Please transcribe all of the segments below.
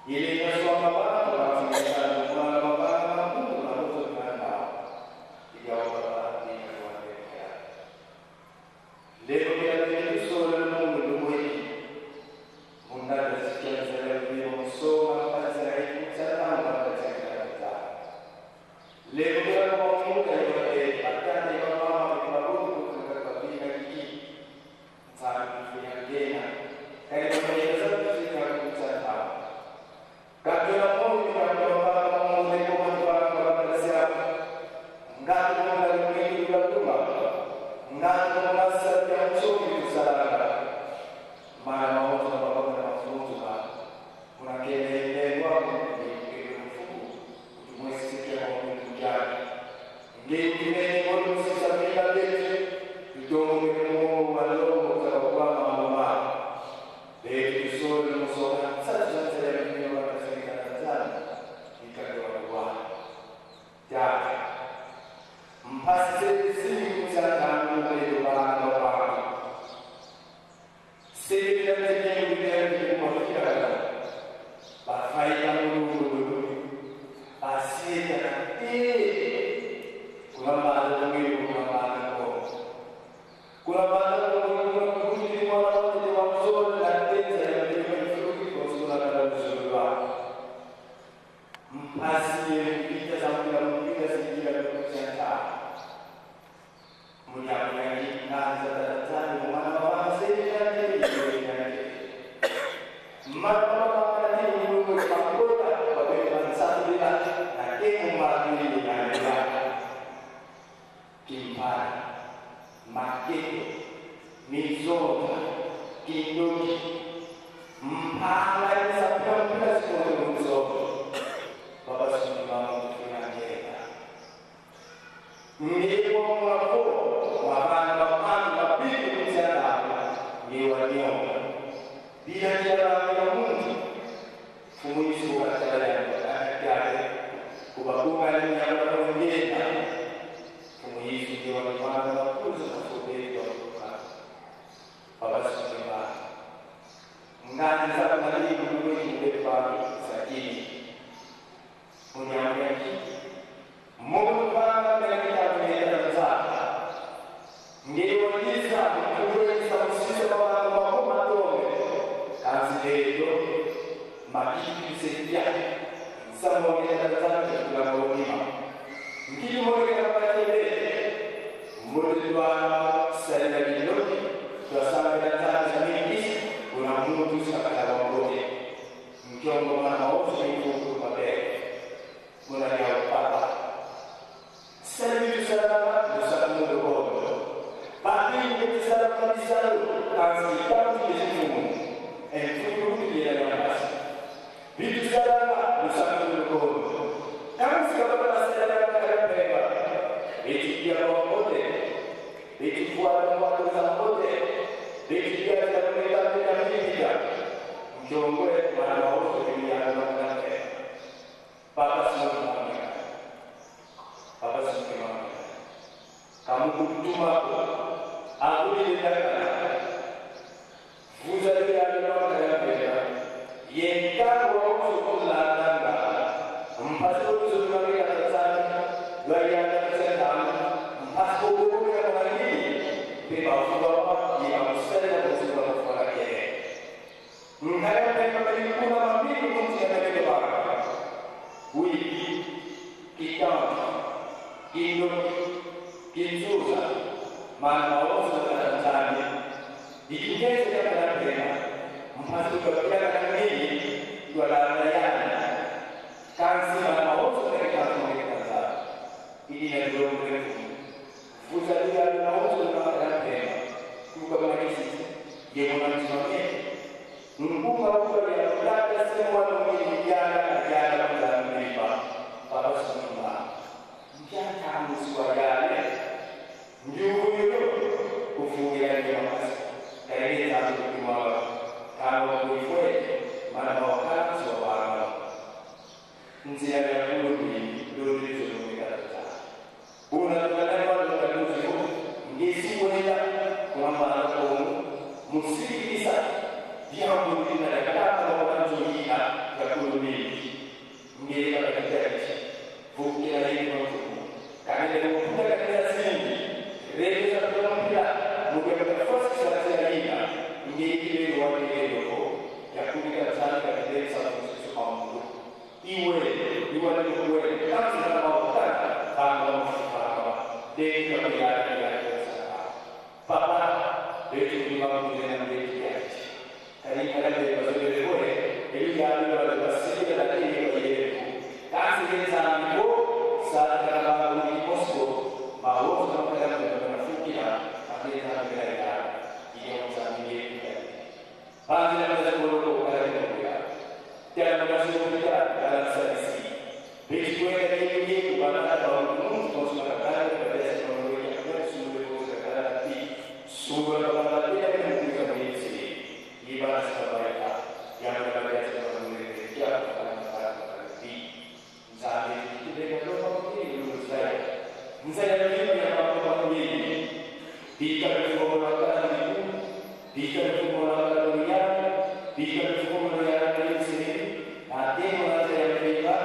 Ile kasoma baba tunafundisha kwa baba na Mungu na wote tunao. Ikawa baba ni kuendelea. Leo bila kusoma na Mungu mwenyewe. Mungu anasikia zile video soma kazi yake sana kwa katika. Leo bila Mungu yote atani kwa mama kwa Mungu kwa bila hiki. Sana kufanya tena. Karibu kwa Musikiliza, dia mungkin ada kata orang igual que fue, casi la pauta, cuando de cambiar la cosa. Papá, de hecho, mi mamá tiene una vecchia. Ahí para que lo se vede fuori, e lui ha la passione da che io ieri. Casi che sanno, sarà un posto, ma ora sono per la fucina, a che la verità, io non so niente. Anzi, la cosa quello che ho capito. Ti hanno dato l'opportunità di alzare sì. Per quella che io guardavo non posso parlare per adesso non voglio capire sulle cose che accade qui. Sulla battaglia che non puoi capire sì. I basta la verità. Gli hanno la verità non è chiaro che hanno fatto per qui. Non sai, ti devi allora dire non lo sai. Non sai la verità che hanno fatto per qui. Dica per fuoco la casa di tu. Dica per fuoco la casa di altri. Dica per fuoco la casa di insieme. A te non la sei la verità.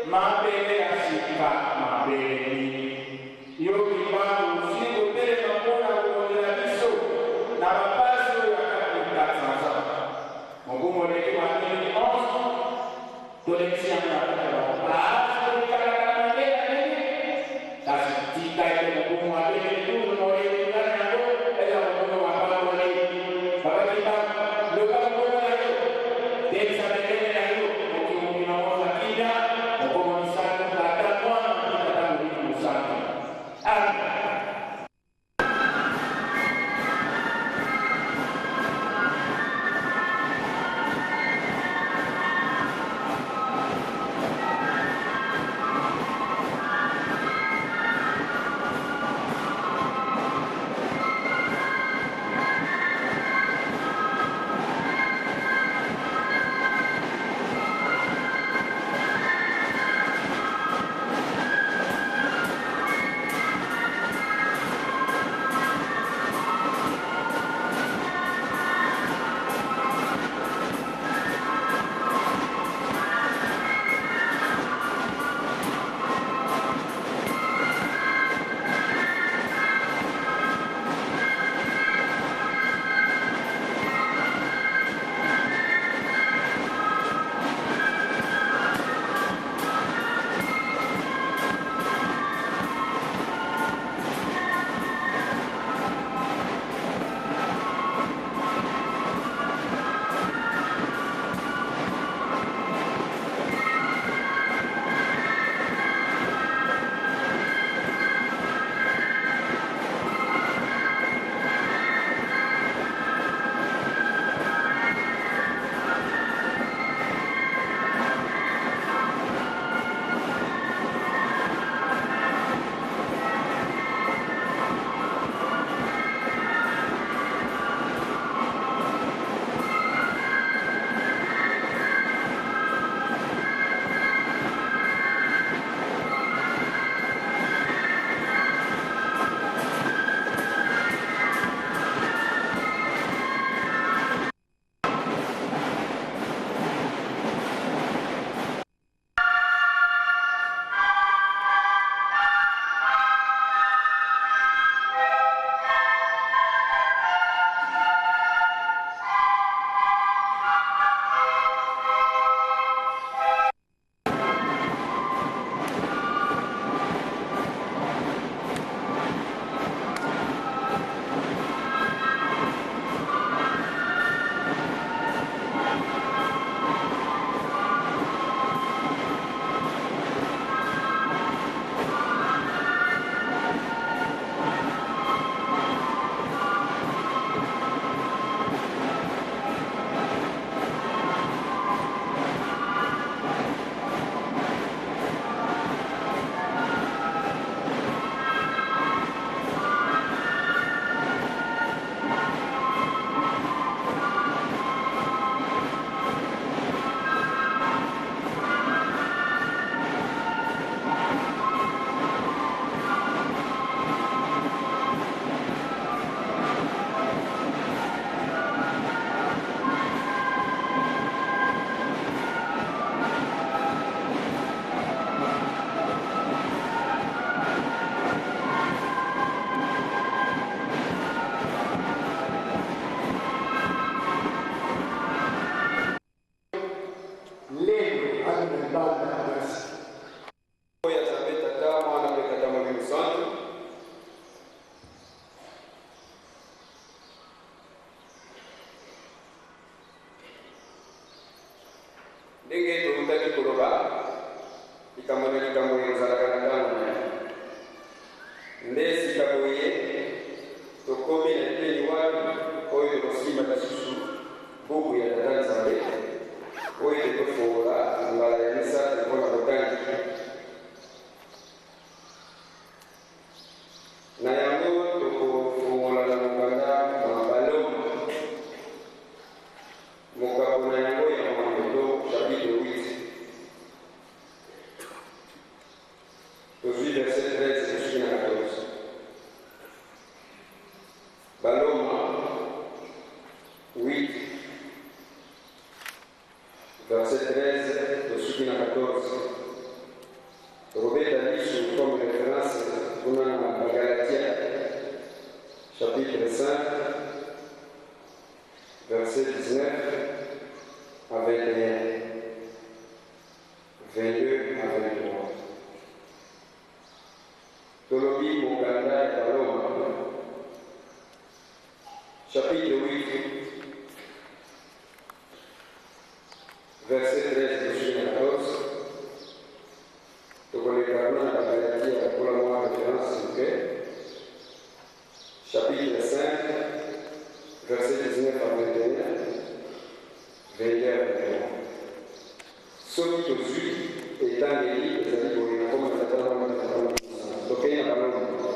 Ma bene a si fa, ma bene. Io ti mando un singolo ndenge tolutaki koloba likambo na likambo ezalaka na ntango na ye nde esika boye tokomi na eteni wapi oyo tokosimba lisusu buku ya tata nzambe oyo tokofungola mbala ya misa mpona kotangi na yango tokofungola na mokanda mwa baloma mokabo na yango ya makoto chapitre 8 tozwi verset 13 jusqu'à 14. Baloma 8 verset 13 jusqu'à 14. Robert Alice comme référence pour la Galatia chapitre 5 verset 19 à 21, 22 à 23. Tolobi Mokanda et Baloma chapitre 8 verset 13 jusqu'à 14. Tokolekarona na Galatia pour la mois référence chapitre 5 verset 19 à 21, 22 à 23. Soki tozwi etangeli ezali boye koma tatala tokei na baloma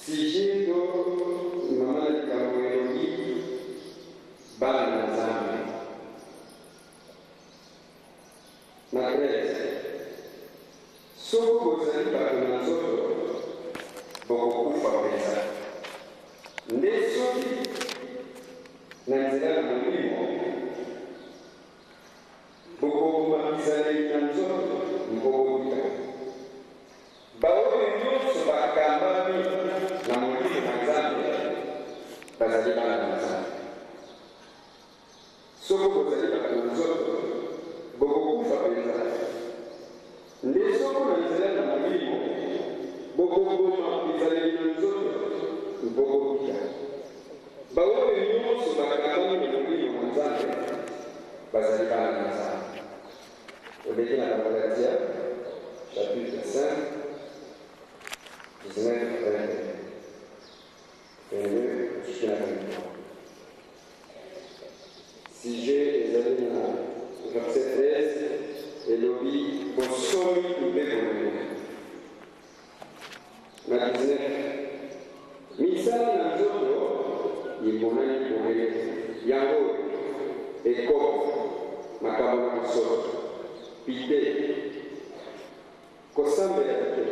sije to mama likambo elobi bana na nzambe na 13 soki bozali bato na nzoto bokokufa mpenza nde soki na nzela na molimo bokoboma bizaleli na nzoto mbokobika baoyo nyonso bakambami na molimo na nzambe bazali bana na nzambe soki bozali bato na nzoto bokokufa mpenza nde soko na nzela na molimo bokoboma bizaleli na nzoto mbokobika baoyo nyonso bakambami na molimo na nzambe bazali bana na nzambe. Obéissez à la Galatia, chapitre 5, 19 à 22 jusqu'à 23. Si j'ai les années verset 13, et l'obi, pour somme, nous devons le 19. Misala na nzoto imonani kuhele yango ekoko makambo na masoro pite kosambela te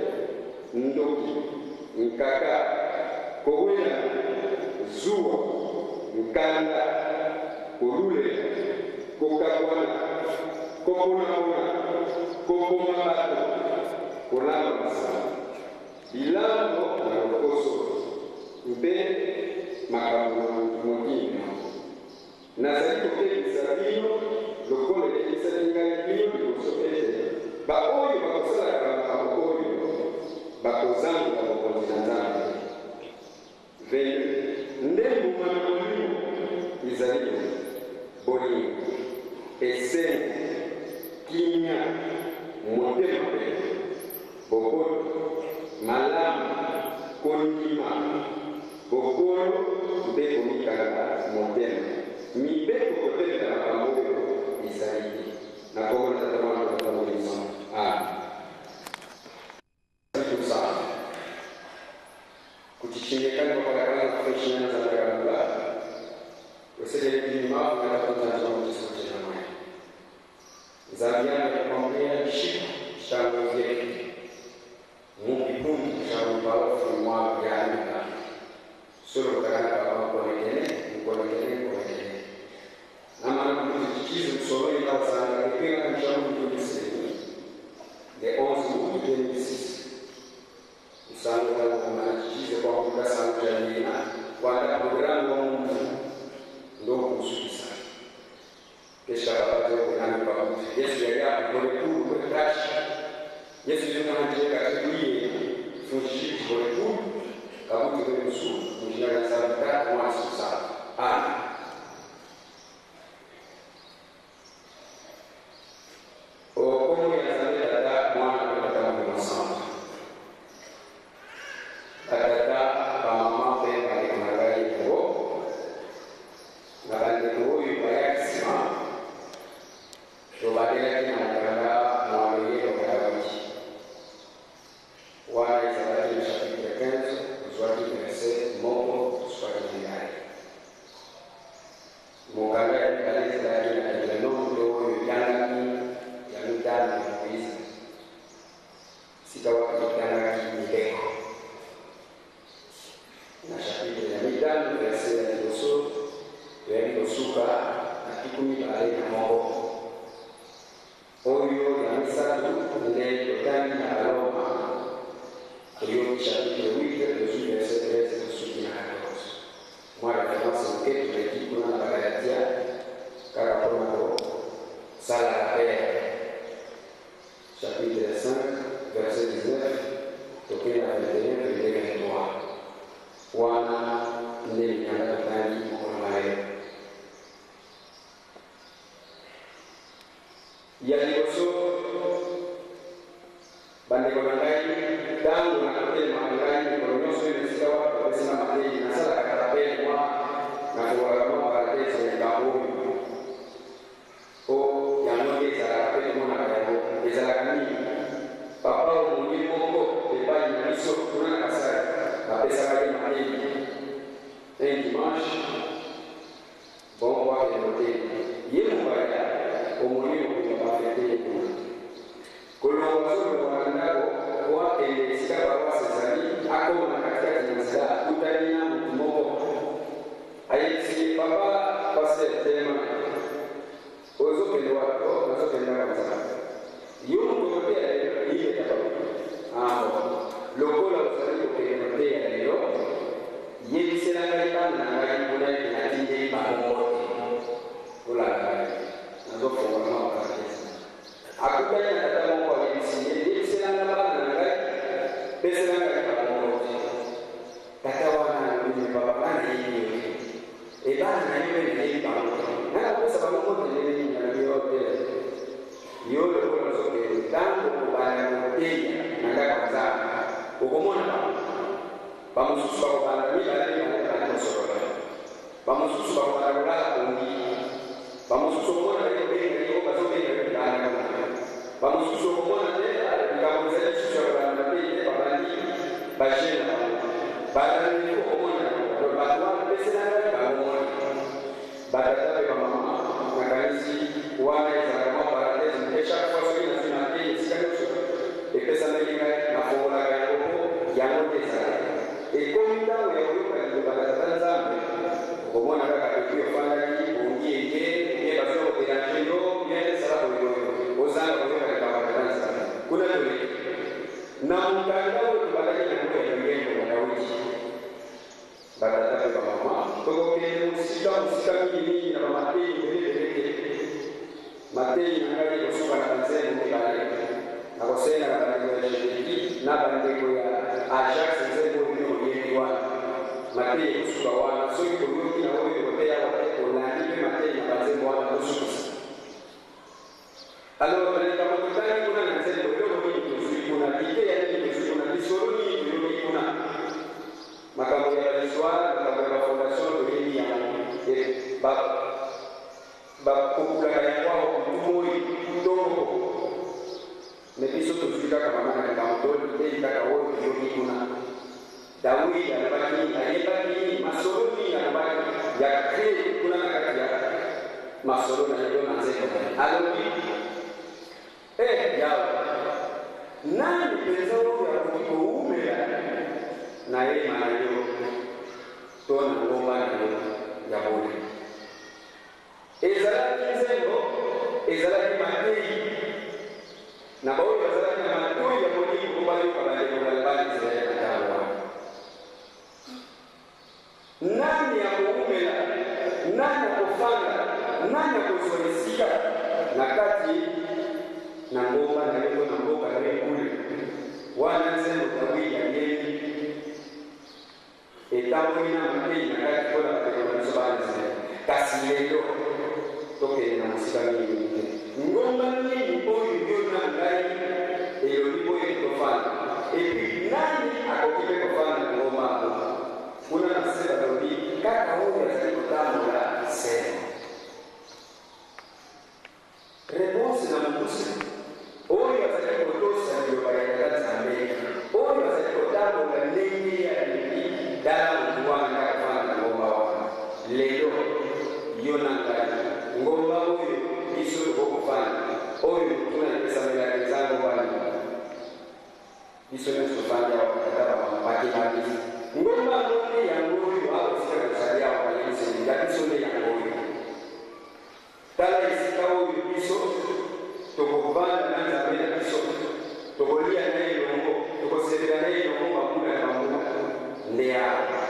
ndoki nkaka kowela zuwa nkanda kolule kokakwana koponapona kopoma bato kolamba masala bilambo na lokoso mpe makambo na mokili nazali kotekisa bino lokola ekisali ngai bino liboso ete baoyo bakosalaka makambo oyo bakozangela bokonzi na nzambe nde mbuma na molimo ezali bolingo esengo kimia motema mpe bokoto malamu kondima bokolo mpe komikanga motema mibeko kotelela makambo oyo ezali na kombo na tata mwana tata molimo kuchishindikana kwa karakana kufeshina za karanga usije kilima na kutafuta jambo chochote na mwana zabiana kumwambia shiku changu yake mukipungi changu balofu mwa yanika solo kana kwa kuonekane nama kujikiza solo ila sana kipinga changu tuliseni de 11 août 2006 usanga kama kijiza kwa kukasa jamii kwa programu wa Mungu ndio kusukisa kesha baada ya kuhani kwa Yesu ya pole kuru kwa crash Yesu anajenga kile fushi pole kuru kama tumeruhusu mjana sana kwa sasa sikawa kitanga kimileko na chapitre ya mitano verset ya liboso ya libosuka na kikumi bale na moko oyo ya misatu nde totali na Baloma oyo chapitre 8 verset 13 kusuki na 14 mwana kama mketu na kikuna na Galatia kaka pono sala la paix chapitre 5 verset 19 tokena 21 verset 23 wana nde nyanga tani kwa mawe ya liboso bande kwa ngai tangu na kote mangai kwa nyoso ile sikawa kwa sema madeni na sala katape mwa na kwa kama baadaye ya kabu o ya ngode za kape mwa na yao ezala kani papa mwenye moko epai na miso kuna kasara na pesa kali madeni dimanche bon kwa note yeye mbaya omoni okubafete kolongozo wanandako kwa elesika kwa sasani akoma katika jinsia kutalina mtumoko ayesi papa pase tema ozo kendo wako nazo kenda kwanza yuko kutotea ile tababu lokola usali kutotea leo yeye sera kama na ngai kuna inatinde pamoja kula nazo kwa mama akubali na tatamu kwa yeye sera na ngai pesa na ngai pamoja tatawa na mimi baba kana yeye ebana na yeye ni pamoja na kwa sababu moja ni ndio yote yote kwa zote tangu kubaya mteja na ngai kwanza ukomona bamususu bakobanda mibale banakosokola bamususu bakobalala kungi bamususu okomona bekobenga yo bazobenga bibana bamususu okomona te bikakozela lisusu ya kolanda peye babandi bajena balandi okomona bato wana pesenanga bamona batatape bamama nakanisi wana ezalaka mwa paradese mpe chaque fois soki nasima te esika nyonso epesamelinga nafongolaka yango yango te ezalaka ekomi ntango ya koyoka liloba na tata nzambe okomona kaka eki ofandaki ongienge ye bazo koderange yo bien esala koyoyo ozanga koyoka liloba na tata nzambe kuna tole na mokanda oyo tobandaki yango ya liyengo na dawidi batata mpe bamama tokokende mosika mingimingi na bamatei belebeleke matei na ngai kosuka na banzembo mibale na kosenga na bandeko ya Jésus na bandeko ya Ajax nzembo oyebi wana matei kosuka wana soki koyoki na oyo koteya olandi mpe matei na banzembo wana kosukisa alors baleka mototali kuna na nzembo eloko nini tozwi kuna lite ya nini tozwi kuna lisolo nini toyoki kuna makambo ya bahistoire makambo ya bafondation toyebi yango bakopulaka yango aho kutumoi ndongo me biso tozwi kaka mama na likambo tolitei kaka oyo toyoki kuna Dawidi alibaki ayebaki masolo nini alibaki ya kredi kuna na kati ya masolo na hiyo na nzeko alobi yawe nani penza oyo ya kuumela na yeye manayo tona ngomba na ya bodi ezalaki nzembo ezalaki matei na baoyo bazalaki na matoi ya bodi kubayo kabale balabali zile katawa nani ya kuumela nani ya kufanya nani ya kuzoesika na kati na ngomba na leo na mboka na kule wana nzembo Dawidi alieni etambo ina matei na kati kwa bateko sobanze kasi leo toke na musika mingi ngomba nini oyo ndio na ngai eyo lipo yetofana epi nani akokipe kufanya ngomba kuna nasema Dawidi kaka huyu azikotana na sema réponse na mbusi oyo azikotosa ndio baraka za Amerika oyo azikotana na nini ya dala mtuwana kufanya ngomba leo yona biso nyonso tofandi awa bakatala bakimabisi ngomba none yango oyo awa esika kozali awa bayebisenga biso nde yango oyo tala esika oyo biso tokovanda na nzambe na biso tokolia na elongo tokosepela na elongo bambula na bambula nde awa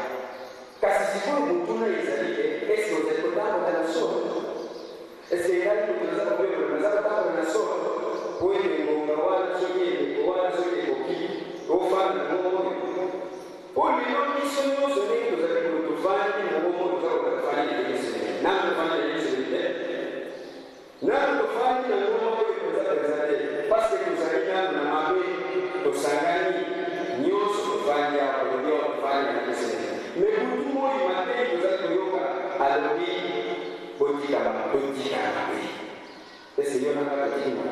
kasi sikoyo motuna ezali te eske ozali kotambola na solo eske ezali kotoza kopekola naza kotambola na solo po ete ngonga wana soki eleko wana soki ekoki tofanda na momoyo po lelo biso nyonso ndenge tozali kolo tofandi na momoyo toza koka tofandi na yesele nano tofandi na yesele te nano tofandi na momoyo toza peza te paske tozali nano na mabe tosangani nyonso tofandi awa kolongi awa tofandi na yesele me butu moi matei tozali koyoka alobi botikama botikama ese yo nanga totikima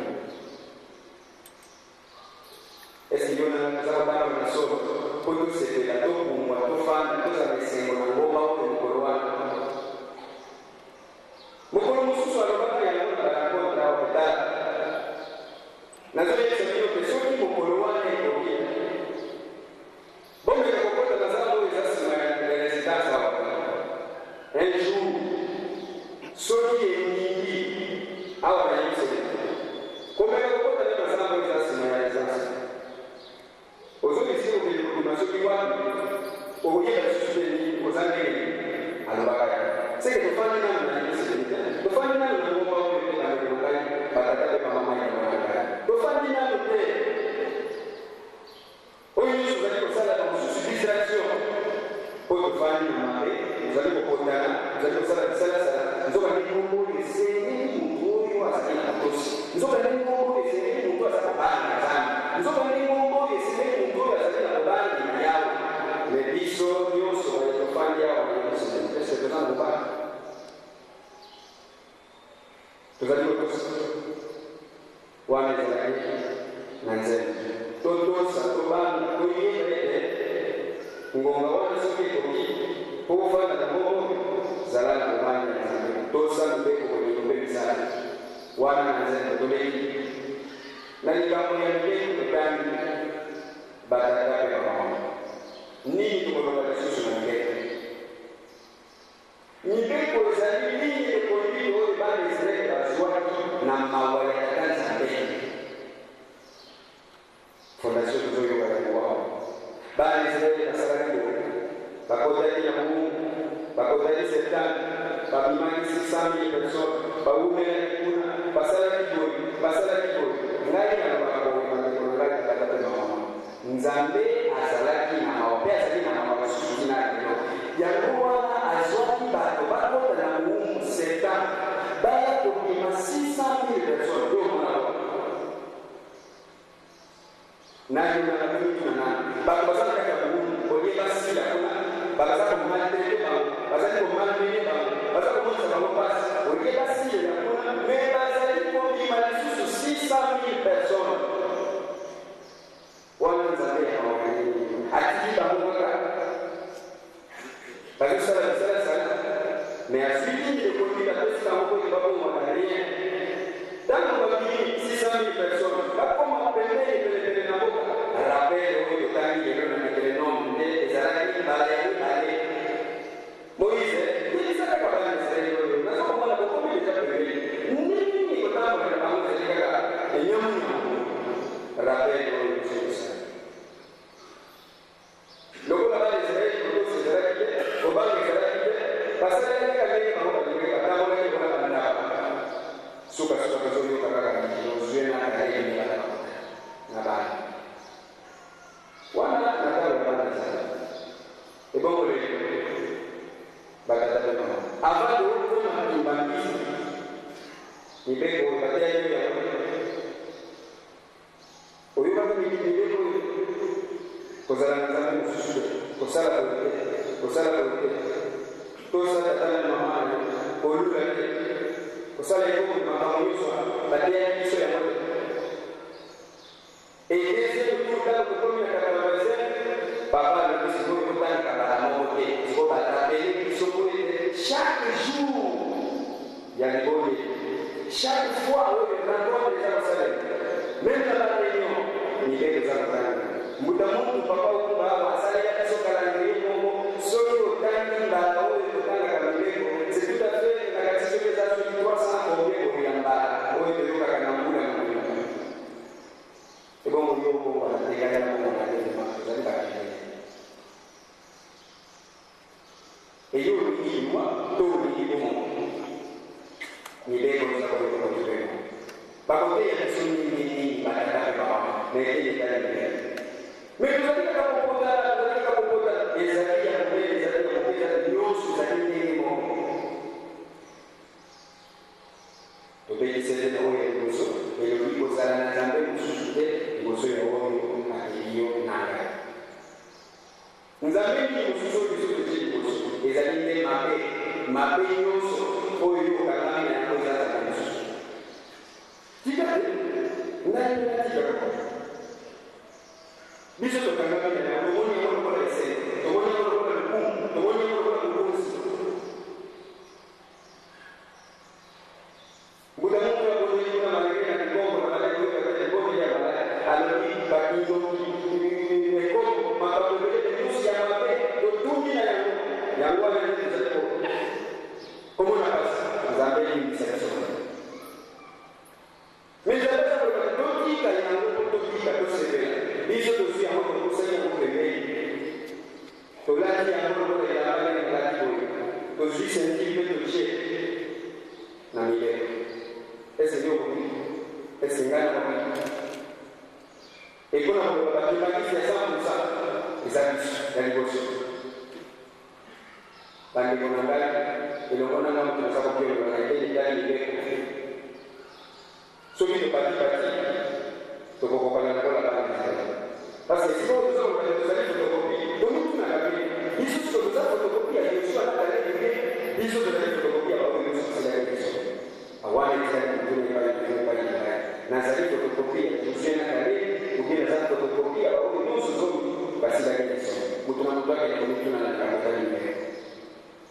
ese yo nanga toza kotamba na solo po tosepela topumwa tofanda tozala esengo na ngomba oyo mokolo wana mokolo mosusu alobaka yango na barakonta awa petala nazoyebisa bino te soki mokolo wana ekoki bomeka kokota na zala oyo eza nsima ya residence awa un jour soki eningi awa na yebisele komeka kokota nde na zala oyo eza nsima ya residence ozobisi okende kokima soki wapi okoyeba lisusu te nini oza ndenge alobaka ya seke tofandi nano na yebisele te tofandi nano na ngomba oyo mpe na mekokai batata mpe bamama ya mwanaka tofandi nano te oyo nyonso ozali kosalaka mosusu distraction oyo tofandi na mabe ozali kokotana ozali kosala bisalasala nzoka ndenge ngombo esengeli motu oyo azali na kotosi nzoka ndenge ngombo esengeli motu aza kobanga na zamba nzoka ndenge ngombo esengeli motu oyo azali na kobangi na yawe me biso nyonso baye tofandi awa ese toza na kobanga tozali kotosi wana ezalaki na nzembe totosa tobanga toyeba ete ngonga wana soki ekoki po kofanda na bongo zala na kobanga na nzambe tosala mbeko kolelo mpe misala wana na nzembe toleki na likambo ya mbeko totangi batata mpe bamama nini tokoloba lisusu na mbeko mibeko ezali nini ekolibi oyo bana israeli bazwaki na mawa ya tata nzambe fondation tozoyoka yango awa bana israeli basalaki boye bakotaki ya mungu bakotaki septane babimaki 600,000 personnes bawumelaki kuna basalaki boye ngai nalobaka boye bandeko na ngai tata mpe bamama nzambe azalaki na mawa mpe azali na mawa basusuki na lelo yango wana azwaki bato bakota na mungu septane baya kobima 600,000 personnes yo mona nayo na kabini na bato bazali kaka mungu olie basila kuna baza komaltele bango bazali komaltele bango baza komonisa bango pasi olie basila kuna me bazali kobima lisusu 600,000 personnes wana nzambe ya mawakani atiki bango kaka bazosala bisalasala me asili ekolika pesi bango koki babomaka rien ntango babimi 600,000 personnes bakoma pembeni na boka rappel oyo totangi lelo na mikele nombre nde ezalaki mbala ya mibale moise elisakaka bana israeli oyo nazokomona bokomi deja pembeni nini kotambola na bango ezali kaka enyomunyamu rappel oyo bisokosa lokola bana israeli kotosi ezalaki te kobanga ezalaki te basalaki kaka ndenge bango balingaki batambolaki mpona bandaba sukasuka tozoyoka kaka mikilozwe na kayemela na bana wana natalo bana sana ebongo lelo bakata pe mama avant de koma kimbambi mibeko bateya yo ya oyo ba mibeko kozala na nzambe mosusu kosala kote tosala tata na mama kolula te kosala ekoko makambo nyonso bateya biso yango te et deuxième tour dans le premier 96 papa le dit c'est pour autant qu'à la montée il faut attraper qui sont chaque jour il y a des bonnes chaque fois où il rencontre les gens même dans la réunion il est des enfants muda mungu papa ukuba asali ya soka la ngirimo soki otangi mbala oyo tokanga kamileko c'est tout à fait na katiso keza soki 300 oye oya mbala oyo toyoka kana mbula mbula ebongo yoko wanatekanya na mungu wanatema zali bakile eyo lukiwa toli ibumo nileko za kwa kwa kibemo bakote ya suni ni batata baba neke tali mais tunataka kupota ezali ya mbele ezali ya mbele nyonso ezali ndenge moko tobekisele na oyo liboso elobi kozala na nzambe mosusu te liboso ya oyo akeliyo nanga nzambe nini mosusu oyo biso totie liboso ezali nde mabe nyonso oyo okangami na yango eza nzambe mosusu tika te ngai na tika biso tokangami na yango tomoni yango lokola esene tomoni yango lokola lukumu tomoni yango lokola lukosi muda mungu ya kuzeli kuna malenge na kikombo na malenge ya kikombo ya malenge alobi bakizo mekombo makabobele nusu ya mabe totumi na yango wana nizaleko komona pasi nzambe yingisa kisoma mizaleza kwa totika yango totika tosebela biso tosi yango tokusanya yango pembeni tolati yango lokola elamba na elati boye tozwi senti mpe totie na mileko ese ndio komi ese ngana komi ekona koloba bakibakisi ya 100% eza biso ya liboso bandeko na ngai elongo na nga moto naza kopioloba na eteli tali mileko soki topatipati tokokokana lokola bana parce que sinon nous avons des photocopies donc nous na kapi biso so nous avons photocopie ya Yesu na kale ngine biso de photocopie ya babu Yesu sala ya Yesu awana ile ndio pale na zali photocopie ya Yesu na kale ukina za photocopie ya babu Yesu so basi la Yesu mtu na mtu wake ni mtu na kama ngine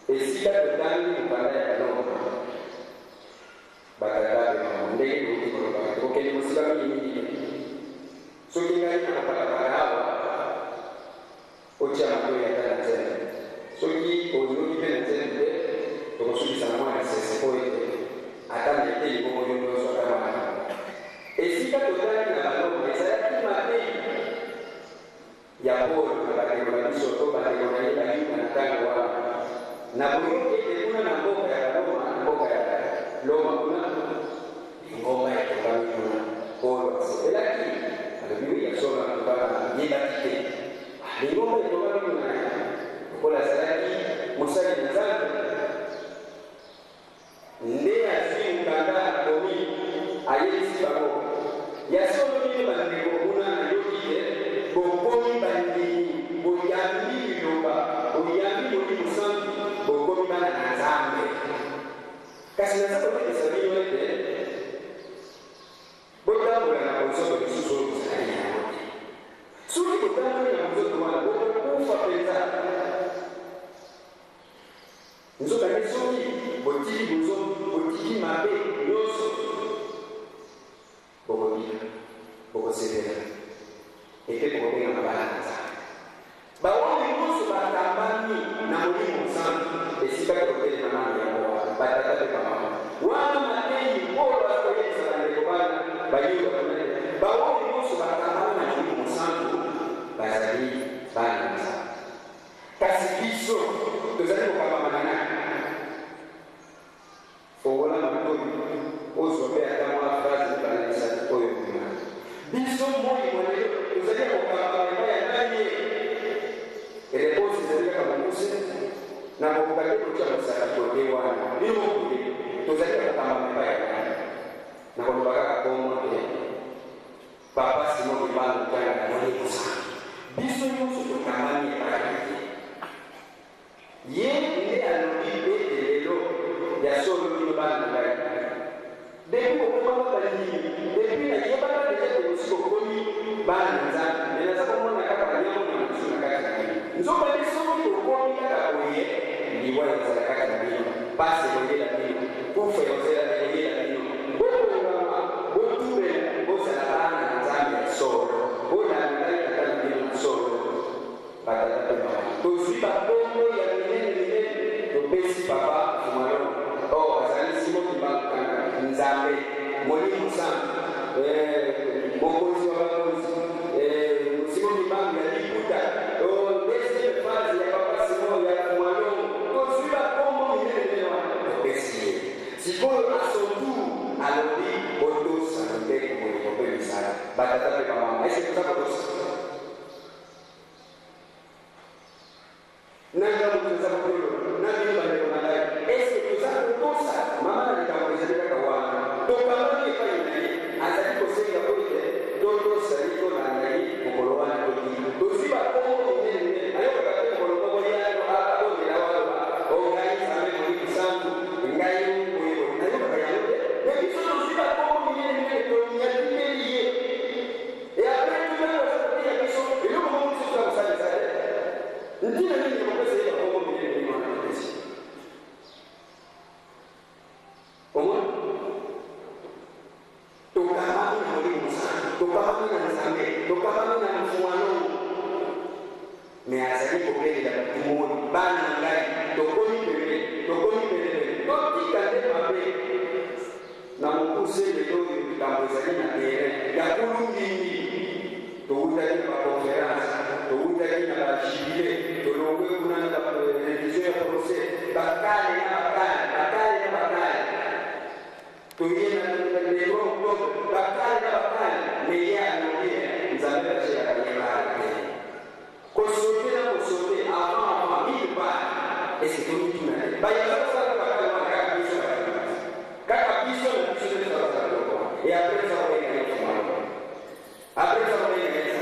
esika totali kupanda ya kanono bakatabe ndege ndio kwa kokeni musika mingi soki ngai na kopalapala awa otia matoi ata na nzembe soki ozoki mpe na nzembe te tokosukisa na mwana sese po ete ata na eteli bongo yo nyonso ata wana esika totali na baloko ezalaki matei ya polo na bandeko na biso to bandeko na ye bayuda na ntango wana na boyoki ete kuna na mboka ya baloma na mboka ya loma kuna ngoma ya tokami kuna polo asepelaki Biblia soma kutoka jina kike. Ni ngombe kutoka kuna kola salati musali na zangu. Ndea si mkanda komi ayesi bako. Yasomo ni bandiko kuna na yokite bokomi bandi boyambi loba boyambi bodi musambi bokomi bana na zambe. Kasi na sababu ni sababu yote. Bota bora na usomo bisuso. Suki kutana na mtoto wana kufa pesa. Nzoka ni suki botiki buzo botiki mabe yoso. Bogo severa. Eke kobe na balance. Bawoni musu batambani na mulimu sana. Esika kobe na mama yao batata kama. Wana matei bora kwa Yesu aliyekubana bayo bawoni musu batambani na mulimu sana. Bazali bana kasi biso tozali kokabamana na owola matoi ozope ata mwa phrase ebalanisa oyo kuna biso moi mwenyewe tozali kokabamana ya nani reponse ezali kaka mokuse na kokokate kotia mosaka kote wana bino mokuli tozali kokabamana ya nani na koloba kaka komo te papa simo kibano tanga na mwenye kusana biso nyonso tokamani epai ye nde alobi ete lelo ya solo bino bana na ngai depi kokomaka balimi depi nayebaka deja te mosi kokomi bana na nzambe me naza komona kaka banyamo na mosu na kati na bino nzokande soki tokomi kaka boye liwa ezala kati na bino pasi ekoyela bino kufa ekoyela bino bokongama botubela bozala bana na nzambe ya solo bolandai kaka na bino toziba bongo ya minene topesi papa kumalo azali simo kibakanga nzambe Molimo sana mokozi wa bakozi simo kibanga ya liputa deuxième phase ya papa simo ya kumalo toziba bongo minene topesi sikoyo asotu alobi otosa ndeko mokobe sana batata pe mama est-ce que ça peut nanga mtuza mkono nanga mbele kwa ndani est-ce que ça peut ça mama nitakuelezea kwa wana tokamani kwa ndani azali kosenga kote toto saliko na ndani mkolowana kote toziba kongo nyingine ayo kwa mkolo kwa yano hapa kwa na wao ngai same muri sangu ngai mwewe ayo kwa yano kwa hizo toziba kongo nyingine to nyatilie ya après tout ça ça ya kesho ile kwa mtu kwa kusali sana ndio nini kwa pesa hiyo kwa mimi ni mwana pesa omo tukamani na mwalimu sana tukamani na nzambe tukamani na mfuano meazali kokeli ya kumuni bana ngai tokoni pele totika nde mabe na mukuse leo tukamwezali na tere ya kulungini tuudali kwa conference tuudali na bashibile tulongwe kuna na revision ya procès bakale na bakale tuyena na leo bakale meya ndio nzambe ya kanyama kosote avant mille pas est-ce que nous tunale ba ya sasa bakale wakati kaka biso na biso de sasa et après ça on est après ça on est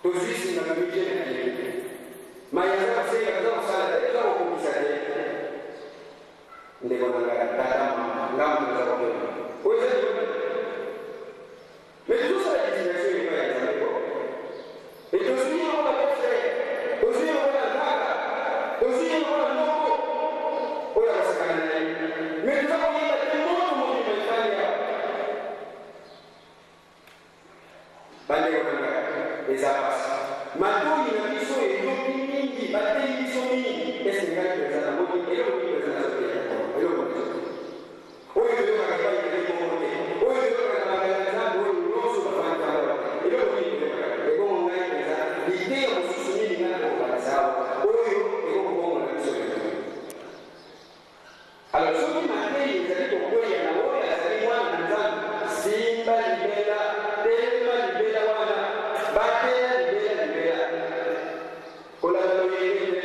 tozisi na mjini mayaza kusema kaza sana ndio kukumisa ndio kwa tata ngamu za kwa wewe mais tout ça est destination à la maison et aussi on va le faire aussi on va la aussi on va le logo on va se canaliser mais nous avons dit que tout le monde peut faire bale kwa eza pasi matoi na biso eyoki mingi batei biso mingi ese ngai peza na moki eloko peza na sote eloko oyo elokaka bai eloko te oyo elokaka magana nzambe oyo nyonso bafani kala eloko elokaka ebongo ngai peza lide ya mosusu mingi ngai na kokakisa awa oyo eloko bongo na biso alors soki matei ezali kokwea na oyo azali mwana na nzambe simba libela telema libela wana batela libela kolala loyele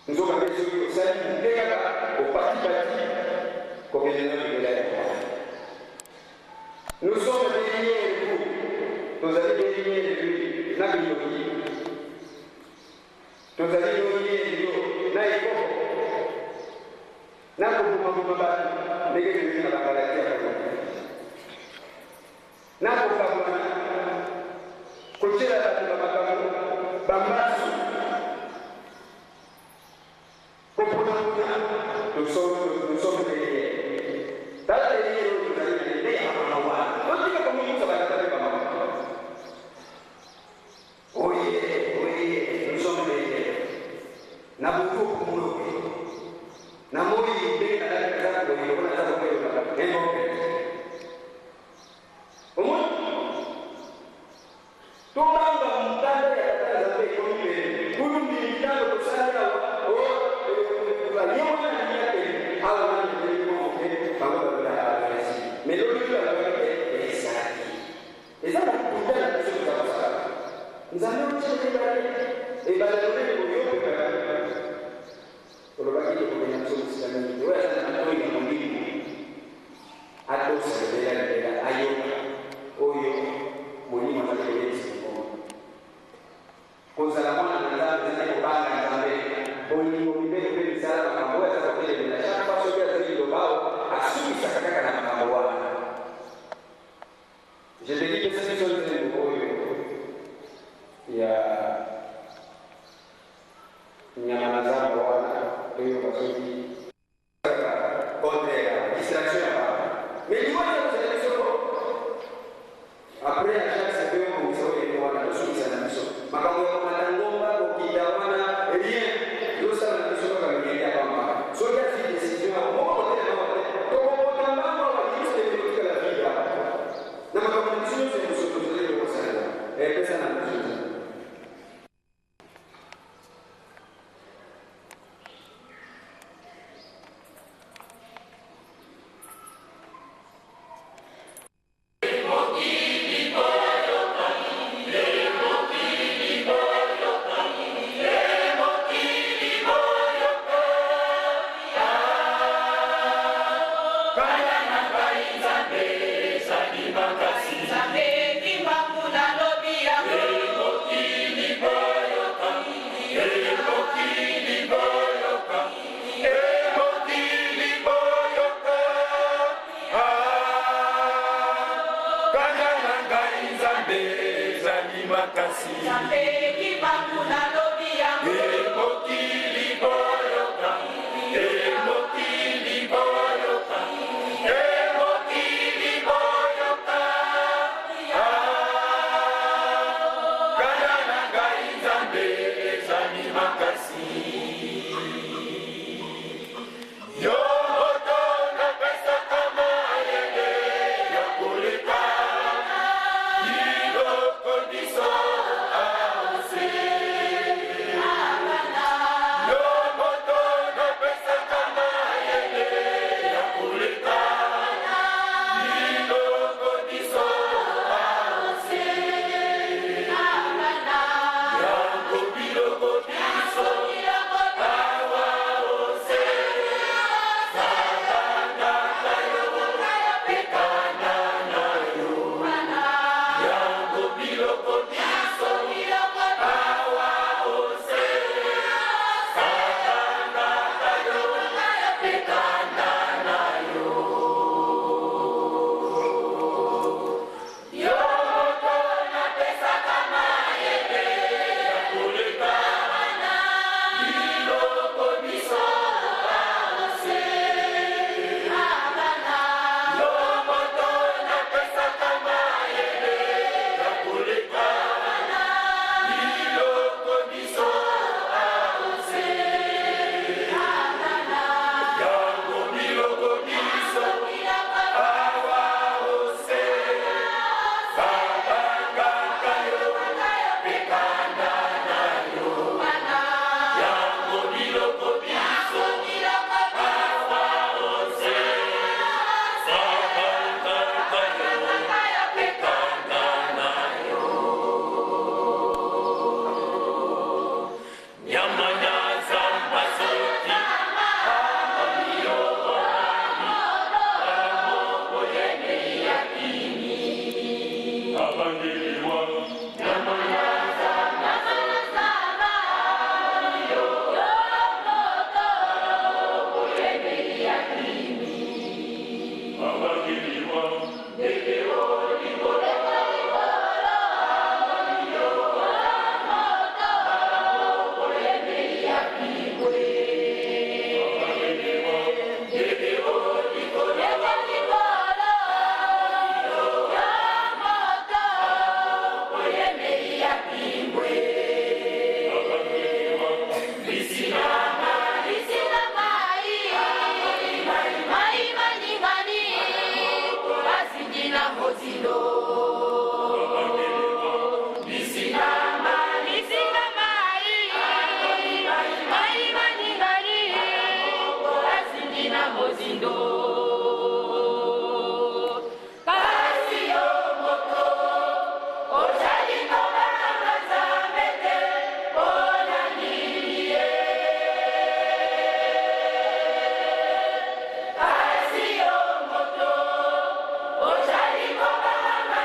nzoka beso yo sali ndeka opati kokelena libela nous sommes derrière vous nous allons derrière lui na biyoki nous allons derrière lui na ikoko na kubuma batu ndege zingine na bakalatia nako kabona kuchira katika makamu bambasu kupuna tusome kwenye tala yeye tunalina ile hapa hawa ndio kama mimi sabata kama mama oye tusome kwenye na buku kumulo na moi ndege na dada zako ndio kuna sababu kwa hiyo tobanga mutanda ya tata za pekombe kulu militando kusanya aliona ni yake hawa ni ndio pamoja na alisi melodi ya wake esaki ezana kutana kitu cha sana nzalo chote ibada ndio yote olobaki kwenye msomo sana ndio sana ndio ni mwingi hata usaidia ayo oyo mwingi mwanzo kuzala mwana na nzambe zile kubanga nzambe boni mbele mbele sana makambo ya sababu ile bila shaka kwa sababu ya zile bao asui sakaka na makambo wana je te dis que c'est une chose ya nyama nzambe wana ndio kwa sababu contre la distraction mais dis-moi c'est après à chaque seconde Ochaliko Bahama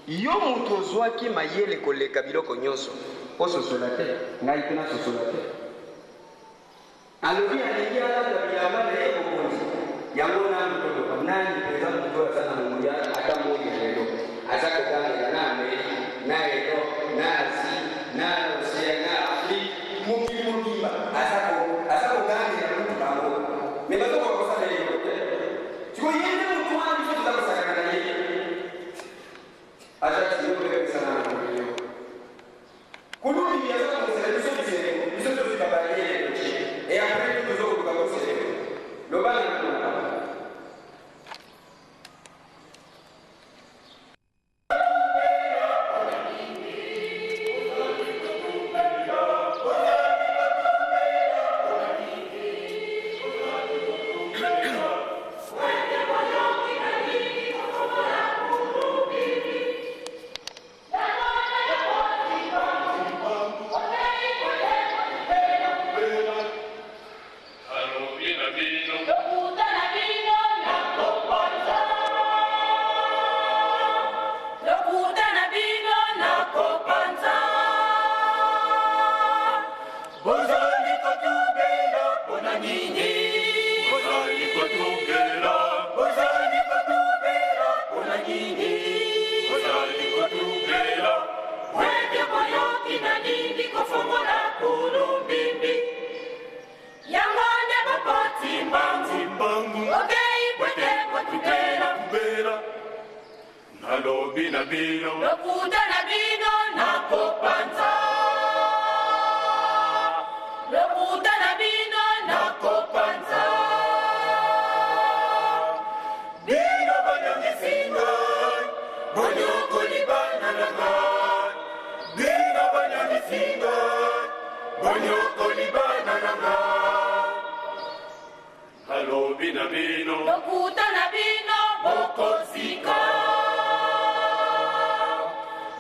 yo mutu ozwaki mayele koleka biloko nyonso ososola te ngai mpe nasosola te alobi alingi alata bilamba na ye bokonzi yango nani toloba nani mpenza moto aza na mongoya ata moi ya lelo aza kotangela na ameri na erope na asie na océan na afrique mokili mobimba aza kogangela mutu bango me bazokoka kosala eloko te siko yende motu wana biso toza kosakana na ye aja tiyo sana na mbele kuluni ya zako mzee biso tuzibabalie et après nous nous allons commencer le bal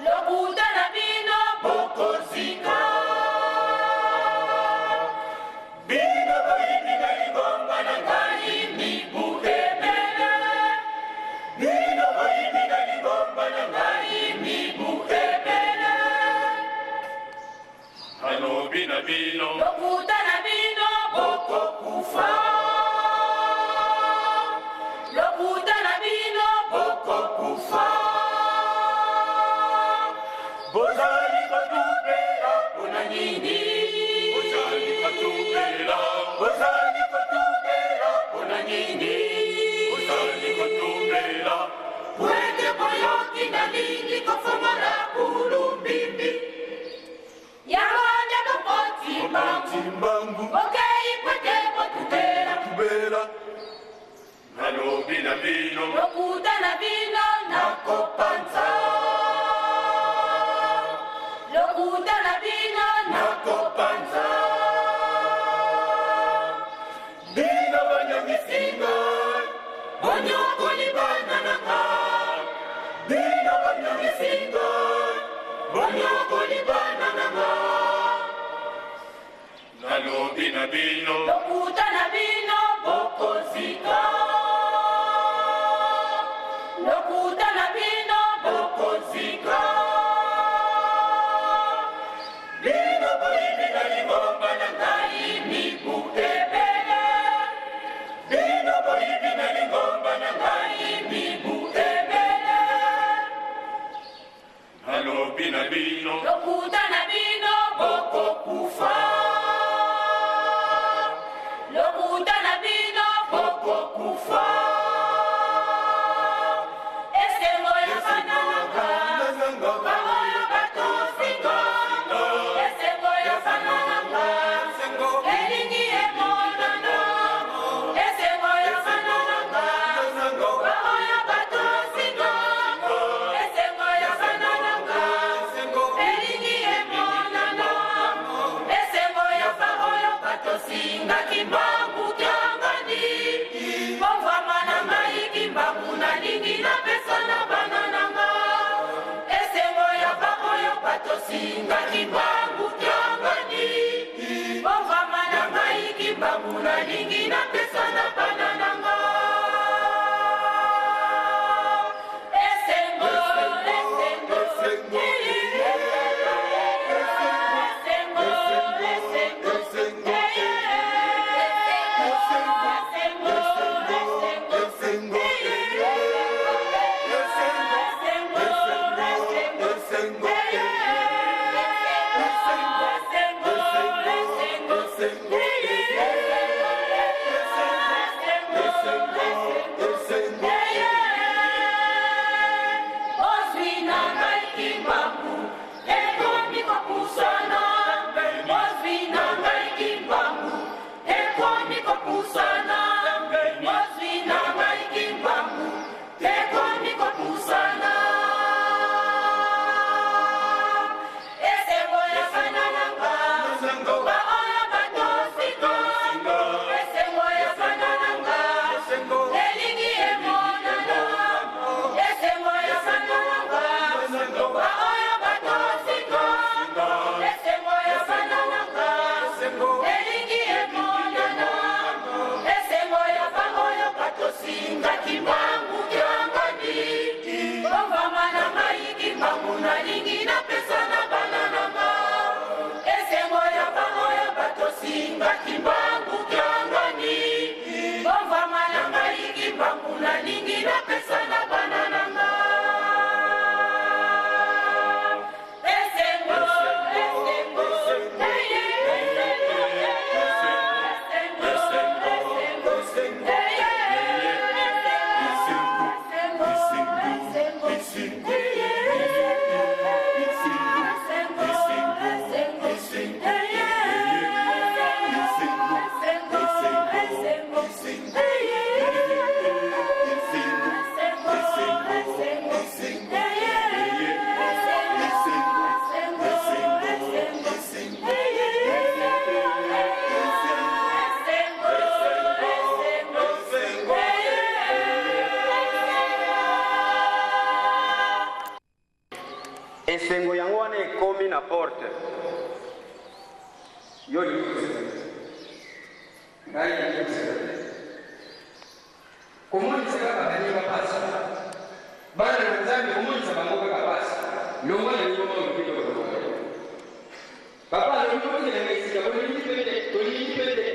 Lokuta Nalobi na bino lokuta na bino boko kufa lokuta na bino boko kufa bozali batubela kuna nini bozali batubela bozali batubela kuna nini bozali batubela wete boyoki na lingi kofomora kulumbimbi yawanya lokoti timbangu okei kwete botubela tubela nalobi na bino lokuta na bino nakopanza lokuta na bino nakopanza bino banyangisinga bonyoko libana nanga bino banyangisinga bonyoko libana nanga nalobi na bino lokuta na bino bokozika lokuta na bino bokozika bino boyibi na lingomba na ngai mibu ebele bino boyibi na lingomba na ngai mibu ebele nalobi na bino lokuta na bino bokokufa lokuta na bino bokokufa esengo ya bana nanga baoyo batosinga esengo ya bana nanga elingi emonana esengo ya bana nanga baoyo batosinga esengo ya bana nanga elingi emonana esengo ya baoyo batosinga kimbangu kyangani kovama na ngai kimbangu nalingi napesa na bana nanga esengo ya baoyo batosinga kimbangu kyangani kovama na ngai kimbangu nalingi napesa na bana nanga esengo esengo esengo yango wana ekomi na porte yo ngai komonisa kaka bani bapasi bana na nzambe komonisa bango kaka pasi longo na ningoma mokito papa alobi Boleh independen.